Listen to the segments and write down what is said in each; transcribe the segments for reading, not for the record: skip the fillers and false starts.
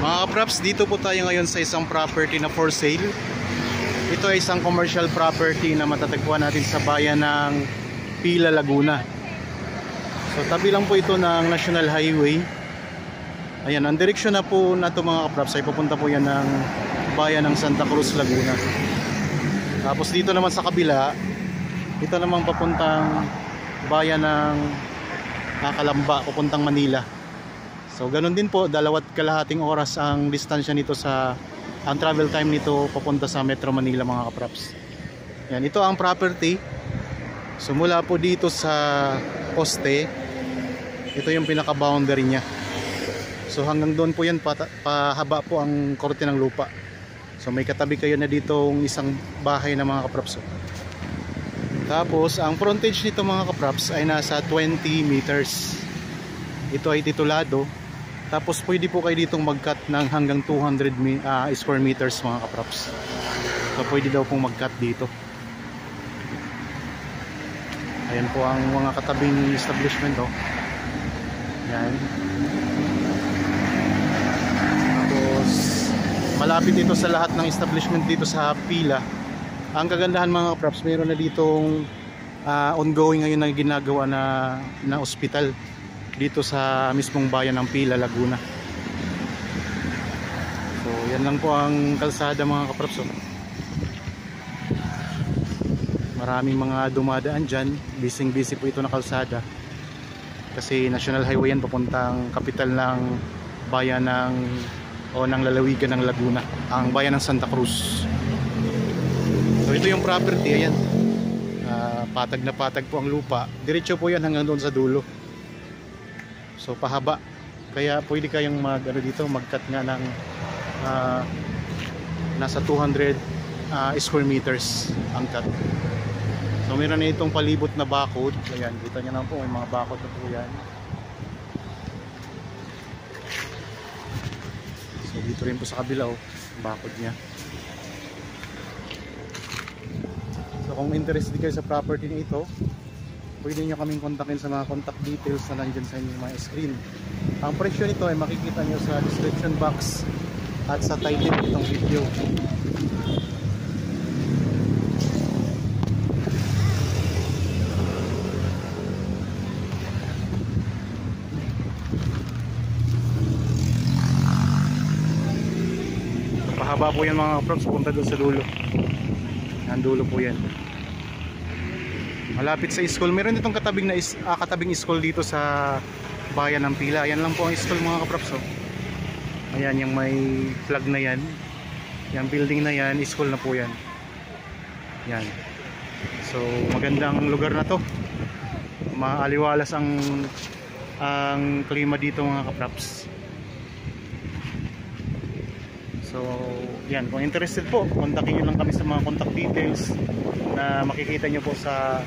Mga kapraps, dito po tayo ngayon sa isang property na for sale. Ito ay isang commercial property na matatagpuan natin sa bayan ng Pila, Laguna. So tabi lang po ito ng National Highway. Ayan, ang direksyon na po na ito mga kapraps ay papunta po yan ng bayan ng Santa Cruz, Laguna. Tapos dito naman sa kabila, ito namang papuntang bayan ng Calamba, papuntang Manila. So ganun din po, 2.5 oras ang distansya nito ang travel time nito papunta sa Metro Manila mga kapraps. Yan, ito ang property. So mula po dito sa poste, ito yung pinaka boundary niya. So hanggang doon po yan, pahaba po ang korte ng lupa. So may katabi kayo na ditong isang bahay na mga kapraps. Tapos ang frontage nito mga kapraps ay nasa 20 meters. Ito ay titulado. Tapos pwede po kayo ditong mag-cut ng hanggang 200 square meters mga kapraps. So pwede daw pong mag-cut dito. Ayan po ang mga katabing establishment oh. Yan. Tapos malapit ito sa lahat ng establishment dito sa Pila. Ang kagandahan mga kapraps, mayroon na ditong ongoing ngayon na ginagawa na ospital dito sa mismong bayan ng Pila, Laguna. So yan lang po ang kalsada mga kapraps. Maraming mga dumadaan dyan. Busy po ito na kalsada kasi National Highway yan papuntang kapital ng bayan ng lalawigan ng Laguna, ang bayan ng Santa Cruz. So ito yung property. Ayan, patag na patag po ang lupa. Diretso po yan hanggang doon sa dulo. So pahaba, kaya pwede kayong mag-cut nga ng nasa 200 square meters ang cut. So meron na itong palibot na bakod. Ayan, kita nyo naman po, may mga bakod na po yan. So dito rin po sa kabila bakod niya. So kung interested kayo sa property na ito, pwede nyo kaming kontakin sa mga contact details na nandyan sa inyong mga screen. Ang presyo nito ay makikita nyo sa description box at sa title nitong video. Pahaba po yan mga kapraps, punta doon sa dulo. Ang dulo po yan. Malapit sa school. Meron itong katabing school dito sa bayan ng Pila. Ayan lang po ang school mga kapraps. Ayan yung may flag na yan. Yung building na yan, school na po yan. Yan. So magandang lugar na to. Maaliwalas ang klima dito mga kapraps. So yan, kung interested po, kontakin nyo lang kami sa mga contact details na makikita nyo po sa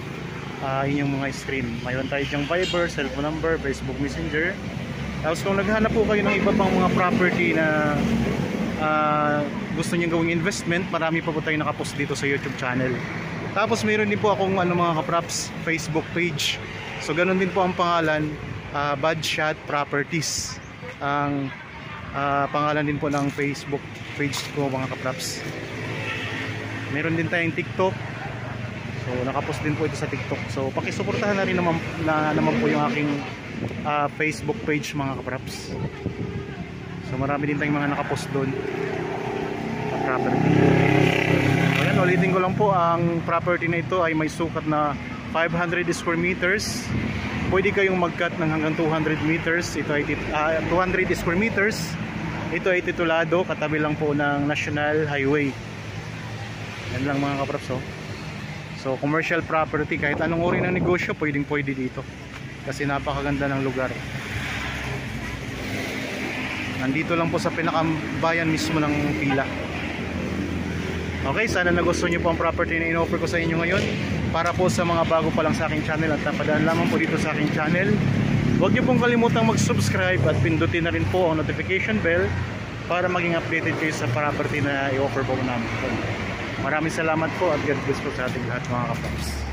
inyong mga screen. Mayroon tayo dyang Viber, cellphone number, Facebook Messenger. Tapos kung naghahanap po kayo ng iba pang mga property na gusto nyo gawing investment, marami pa po tayo nakapost dito sa YouTube channel. Tapos mayroon din po akong mga kapraps, Facebook page. So ganun din po ang pangalan, Badshot Properties. Ang pangalan din po ng Facebook page ko mga kapraps. Meron din tayong TikTok. So nakapost din po ito sa TikTok. So pakisuportahan na rin naman po yung aking Facebook page mga kapraps. So marami din tayong mga nakapost doon sa property. So yan, ulitin ko lang po, ang property na ito ay may sukat na 500 square meters. Pwede kayong mag-cut ng hanggang 200 meters. Ito ay 200 square meters. Ito ay titulado, katabi lang po ng National Highway. Yan lang mga kapraps. So commercial property, kahit anong uri ng negosyo pwede dito kasi napakaganda ng lugar. Nandito lang po sa pinakabayan mismo ng Pila. Okay, sana nagustuhan nyo po ang property na in-offer ko sa inyo ngayon. Para po sa mga bago pa lang sa aking channel at napadaan lamang po dito sa aking channel, huwag nyo pong kalimutang mag-subscribe at pindutin na rin po ang notification bell para maging updated kayo sa property na i-offer po namin. Maraming salamat po at God bless po sa ating lahat mga kapaps.